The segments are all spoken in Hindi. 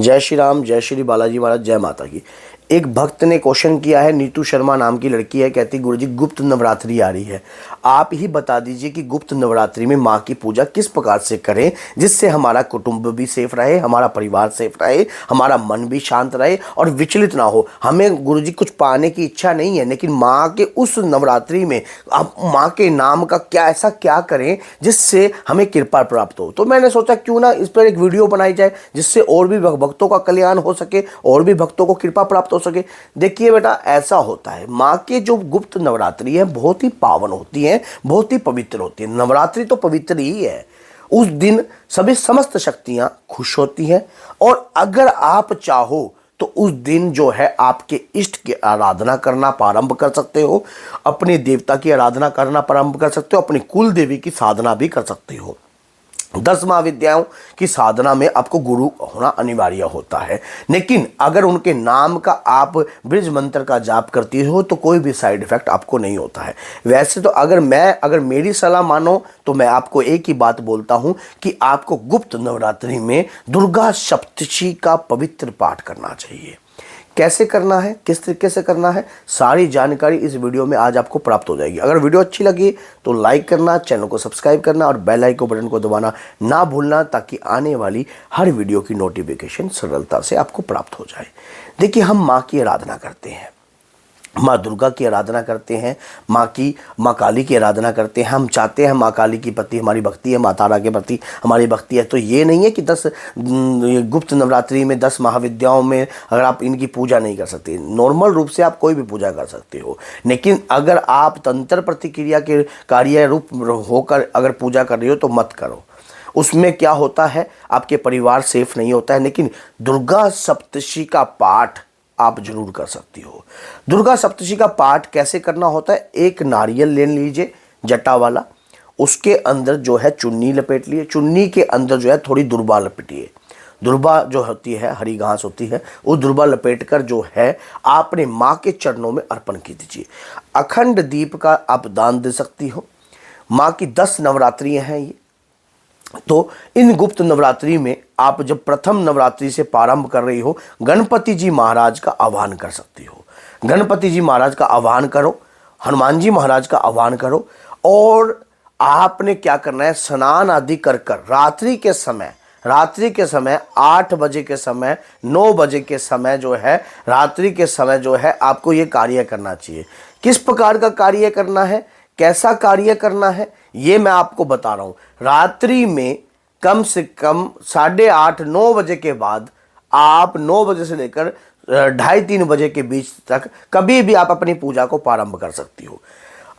जय श्री राम, जय श्री बालाजी महाराज, जय माता की। एक भक्त ने क्वेश्चन किया है, नीतू शर्मा नाम की लड़की है, कहती गुरुजी गुप्त नवरात्रि आ रही है, आप ही बता दीजिए कि गुप्त नवरात्रि में माँ की पूजा किस प्रकार से करें जिससे हमारा कुटुंब भी सेफ रहे, हमारा परिवार सेफ रहे, हमारा मन भी शांत रहे और विचलित ना हो। हमें गुरुजी कुछ पाने की इच्छा नहीं है, लेकिन माँ के उस नवरात्रि में आप माँ के नाम का क्या करें जिससे हमें कृपा प्राप्त हो। तो मैंने सोचा क्यों ना इस पर एक वीडियो बनाई जाए जिससे और भी भक्तों का कल्याण हो सके और भी भक्तों को कृपा प्राप्त हो सके। देखिए बेटा, ऐसा होता है, माँ के जो गुप्त नवरात्रि है बहुत ही पावन होती है, बहुत ही पवित्र होती है। नवरात्रि तो पवित्र ही है। उस दिन सभी समस्त शक्तियां खुश होती हैं और अगर आप चाहो तो उस दिन जो है आपके इष्ट की आराधना करना प्रारंभ कर सकते हो, अपने देवता की आराधना करना प्रारंभ कर सकते हो, अपनी कुल देवी की साधना भी कर सकते हो। 10 महाविद्याओं की साधना में आपको गुरु होना अनिवार्य होता है, लेकिन अगर उनके नाम का आप ब्रज मंत्र का जाप करती हो तो कोई भी साइड इफेक्ट आपको नहीं होता है। वैसे तो अगर मेरी सलाह मानो तो मैं आपको एक ही बात बोलता हूं कि आपको गुप्त नवरात्रि में दुर्गा सप्तशती का पवित्र पाठ करना चाहिए। कैसे करना है, किस तरीके से करना है, सारी जानकारी इस वीडियो में आज आपको प्राप्त हो जाएगी। अगर वीडियो अच्छी लगी तो लाइक करना, चैनल को सब्सक्राइब करना और बेल आइकन बटन को दबाना ना भूलना, ताकि आने वाली हर वीडियो की नोटिफिकेशन सरलता से आपको प्राप्त हो जाए। देखिए, हम माँ की आराधना करते हैं, माँ दुर्गा की आराधना करते हैं, माँ काली की आराधना करते हैं। हम चाहते हैं माँ काली के प्रति हमारी भक्ति है, माँ तारा के प्रति हमारी भक्ति है। तो ये नहीं है कि 10 गुप्त नवरात्रि में 10 महाविद्याओं में अगर आप इनकी पूजा नहीं कर सकते, नॉर्मल रूप से आप कोई भी पूजा कर सकते हो। लेकिन अगर आप तंत्र प्रतिक्रिया के कार्य रूप होकर अगर पूजा कर रहे हो तो मत करो। उसमें क्या होता है, आपके परिवार सेफ नहीं होता है। लेकिन दुर्गा सप्तशती का पाठ आप जरूर कर सकती हो। दुर्गा सप्तशती का पाठ कैसे करना होता है, एक नारियल ले लीजिए जटा वाला, उसके अंदर जो है चुन्नी लपेट लिए, चुन्नी के अंदर जो है थोड़ी दुर्बा लपेटिए। दुर्बा जो होती है, हरी घास होती है, वो दुर्बा लपेट कर जो है आपने माँ के चरणों में अर्पण की दीजिए। अखंड दीप का आप दान दे सकती हो। माँ की 10 नवरात्रियाँ हैं ये, तो इन गुप्त नवरात्रि में आप जब प्रथम नवरात्रि से प्रारंभ कर रही हो, गणपति जी महाराज का आह्वान कर सकती हो। गणपति जी महाराज का आह्वान करो, हनुमान जी महाराज का आह्वान करो, और आपने क्या करना है, स्नान आदि कर कर रात्रि के समय 8 बजे के समय, 9 बजे के समय जो है, रात्रि के समय जो है आपको ये कार्य करना चाहिए। किस प्रकार का कार्य करना है, कैसा कार्य करना है, ये मैं आपको बता रहा हूं। रात्रि में कम से कम 8:30 9 बजे के बाद, आप 9 बजे से लेकर 2:30-3 बजे के बीच तक कभी भी आप अपनी पूजा को प्रारंभ कर सकती हो।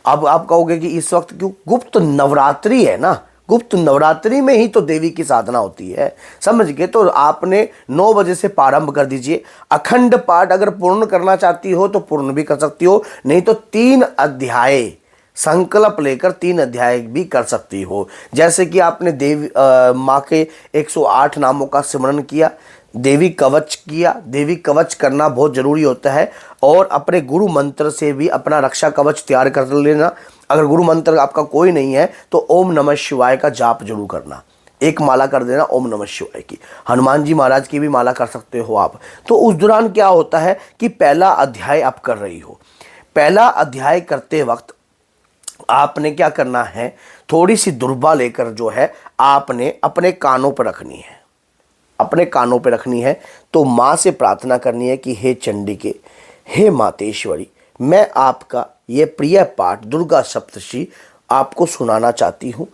अब आप कहोगे कि इस वक्त क्यों, गुप्त नवरात्रि है ना, गुप्त नवरात्रि में ही तो देवी की साधना होती है, समझ गए। तो आपने 9 बजे से प्रारंभ कर दीजिए। अखंड पाठ अगर पूर्ण करना चाहती हो तो पूर्ण भी कर सकती हो, नहीं तो 3 अध्याय संकल्प लेकर 3 अध्याय भी कर सकती हो। जैसे कि आपने देवी माँ के 108 नामों का स्मरण किया, देवी कवच किया। देवी कवच करना बहुत जरूरी होता है, और अपने गुरु मंत्र से भी अपना रक्षा कवच तैयार कर लेना। अगर गुरु मंत्र आपका कोई नहीं है तो ओम नमः शिवाय का जाप जरूर करना, एक माला कर देना ओम नमः शिवाय की। हनुमान जी महाराज की भी माला कर सकते हो आप। तो उस दौरान क्या होता है कि पहला अध्याय आप कर रही हो, पहला अध्याय करते वक्त आपने क्या करना है, थोड़ी सी दुर्बा लेकर जो है आपने अपने कानों पर रखनी है, अपने कानों पर रखनी है। तो माँ से प्रार्थना करनी है कि हे चंडिके, हे मातेश्वरी, मैं आपका ये प्रिय पाठ दुर्गा सप्तशती आपको सुनाना चाहती हूँ।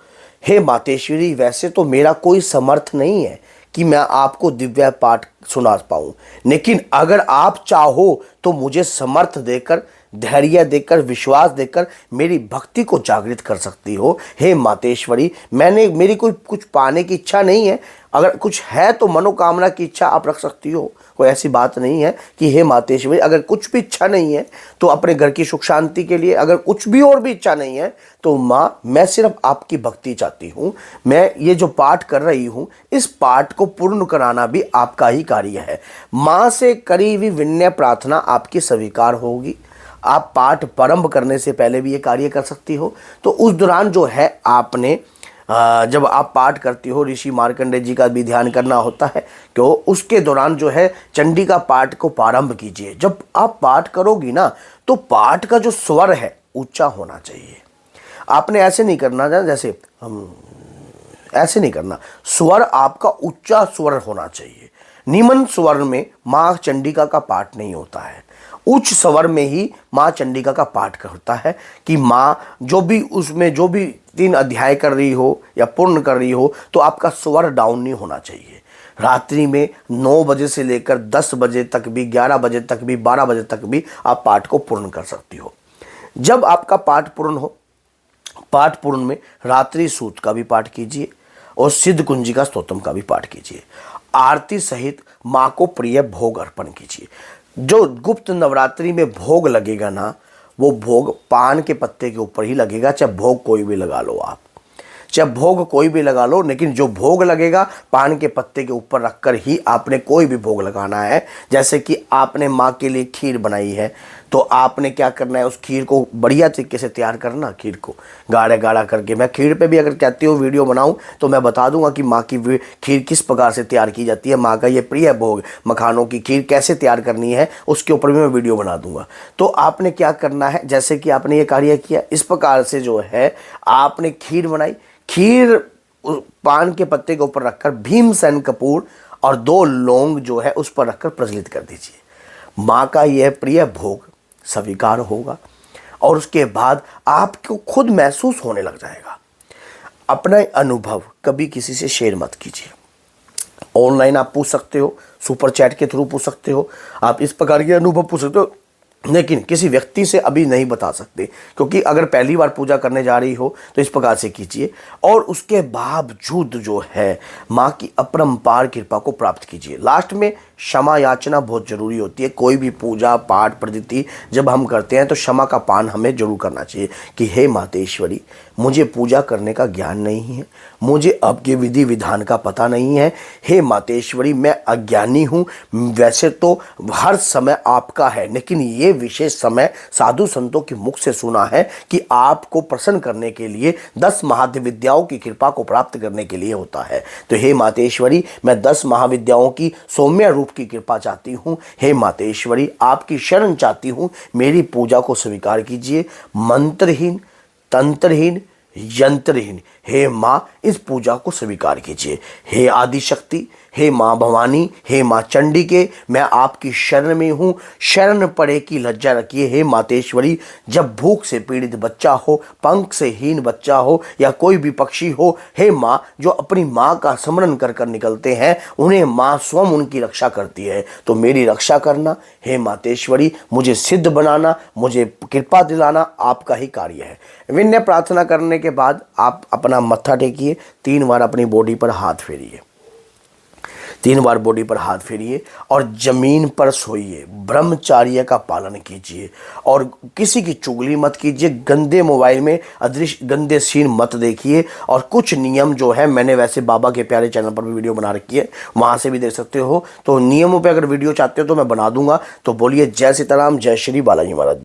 हे मातेश्वरी, वैसे तो मेरा कोई समर्थ नहीं है कि मैं आपको दिव्य पाठ सुना पाऊँ, लेकिन अगर आप चाहो तो मुझे समर्थ देकर, धैर्य देकर, विश्वास देकर मेरी भक्ति को जागृत कर सकती हो। हे मातेश्वरी, मेरी कोई कुछ पाने की इच्छा नहीं है, अगर कुछ है तो मनोकामना की इच्छा आप रख सकती हो। कोई ऐसी बात नहीं है कि हे मातेश्वरी, अगर कुछ भी इच्छा नहीं है तो अपने घर की सुख शांति के लिए, अगर कुछ भी और भी इच्छा नहीं है तो माँ, मैं सिर्फ आपकी भक्ति चाहती हूँ। मैं ये जो पाठ कर रही हूँ, इस पाठ को पूर्ण कराना भी आपका ही कार्य है। माँ से करी हुई विनय प्रार्थना आपकी स्वीकार होगी। आप पाठ प्रारंभ करने से पहले भी ये कार्य कर सकती हो। तो उस दौरान जो है आपने जब आप पाठ करती हो ऋषि मार्कंडेय जी का भी ध्यान करना होता है, क्यों उसके दौरान जो है चंडी का पाठ को प्रारंभ कीजिए। जब आप पाठ करोगी ना तो पाठ का जो स्वर है ऊंचा होना चाहिए। आपने ऐसे नहीं करना जैसे हम ऐसे नहीं करना, स्वर आपका उच्चा स्वर होना चाहिए। निम्न स्वर में माँ चंडिका का पाठ नहीं होता है, उच्च स्वर में ही माँ चंडिका का पाठ होता है कि माँ जो भी उसमें जो भी 3 अध्याय कर रही हो या पूर्ण कर रही हो तो आपका स्वर डाउन नहीं होना चाहिए। रात्रि में 9 बजे से लेकर 10 बजे तक भी, 11 बजे तक भी, 12 बजे तक भी आप पाठ को पूर्ण कर सकती हो। जब आपका पाठ पूर्ण हो, पाठ पूर्ण में रात्रि सूत का भी पाठ कीजिए और सिद्ध कुंजिका स्तोत्रम का भी पाठ कीजिए। आरती सहित माँ को प्रिय भोग अर्पण कीजिए। जो गुप्त नवरात्रि में भोग लगेगा ना, वो भोग पान के पत्ते के ऊपर ही लगेगा, चाहे भोग कोई भी लगा लो आप, चाहे भोग कोई भी लगा लो, लेकिन जो भोग लगेगा पान के पत्ते के ऊपर रखकर ही आपने कोई भी भोग लगाना है। जैसे कि आपने माँ के लिए खीर बनाई है तो आपने क्या करना है, उस खीर को बढ़िया तरीके से तैयार करना, खीर को गाढ़ा गाढ़ा करके। मैं खीर पे भी अगर कहती हूँ वीडियो बनाऊँ तो मैं बता दूंगा कि माँ की खीर किस प्रकार से तैयार की जाती है, माँ का ये प्रिय भोग मखानों की खीर कैसे तैयार करनी है, उसके ऊपर भी मैं वीडियो बना दूंगा। तो आपने क्या करना है, जैसे कि आपने ये कार्य किया, इस प्रकार से जो है आपने खीर बनाई, खीर पान के पत्ते के ऊपर रखकर भीमसेन कपूर और 2 लौंग जो है उस पर रखकर प्रज्वलित कर दीजिए। माँ का यह प्रिय भोग स्वीकार होगा और उसके बाद आपको खुद महसूस होने लग जाएगा। अपना अनुभव कभी किसी से शेयर मत कीजिए। ऑनलाइन आप पूछ सकते हो, सुपर चैट के थ्रू पूछ सकते हो, आप इस प्रकार के अनुभव पूछ सकते हो, लेकिन किसी व्यक्ति से अभी नहीं बता सकते, क्योंकि अगर पहली बार पूजा करने जा रही हो तो इस प्रकार से कीजिए। और उसके बावजूद जो है माँ की अपरंपार कृपा को प्राप्त कीजिए। लास्ट में क्षमा याचना बहुत जरूरी होती है। कोई भी पूजा पाठ पद्धति जब हम करते हैं तो क्षमा का पान हमें जरूर करना चाहिए कि हे मातेश्वरी, मुझे पूजा करने का ज्ञान नहीं है, मुझे आपके विधि विधान का पता नहीं है। हे मातेश्वरी, मैं अज्ञानी हूँ। वैसे तो हर समय आपका है, लेकिन ये विशेष समय साधु संतों के मुख से सुना है कि आपको प्रसन्न करने के लिए 10 महाविद्याओं की कृपा को प्राप्त करने के लिए होता है। तो हे मातेश्वरी, मैं 10 महाविद्याओं की सौम्य रूप की कृपा चाहती हूँ। हे मातेश्वरी, आपकी शरण चाहती हूँ, मेरी पूजा को स्वीकार कीजिए। मंत्रहीन, तंत्रहीन, यंत्रहीन हे माँ इस पूजा को स्वीकार कीजिए। हे आदिशक्ति, हे माँ भवानी, हे माँ चंडिके, मैं आपकी शरण में हूँ, शरण पड़े की लज्जा रखिए। हे मातेश्वरी, जब भूख से पीड़ित बच्चा हो, पंख से हीन बच्चा हो या कोई भी पक्षी हो, हे माँ जो अपनी माँ का स्मरण कर कर निकलते हैं, उन्हें माँ स्वयं उनकी रक्षा करती है। तो मेरी रक्षा करना हे मातेश्वरी, मुझे सिद्ध बनाना, मुझे कृपा दिलाना आपका ही कार्य है। विनय प्रार्थना करने के बाद आप अपना मत्था टेकिए, 3 बार अपनी बॉडी पर हाथ फेरिए, 3 बार बॉडी पर हाथ फेरिए और जमीन पर सोइए। ब्रह्मचार्य का पालन कीजिए और किसी की चुगली मत कीजिए। गंदे मोबाइल में अदृश्य गंदे सीन मत देखिए। और कुछ नियम जो है मैंने वैसे बाबा के प्यारे चैनल पर भी वीडियो बना रखी है, वहाँ से भी देख सकते हो। तो नियमों पर अगर वीडियो चाहते हो तो मैं बना दूंगा। तो बोलिए जय सीताराम, जय श्री बालाजी महाराज।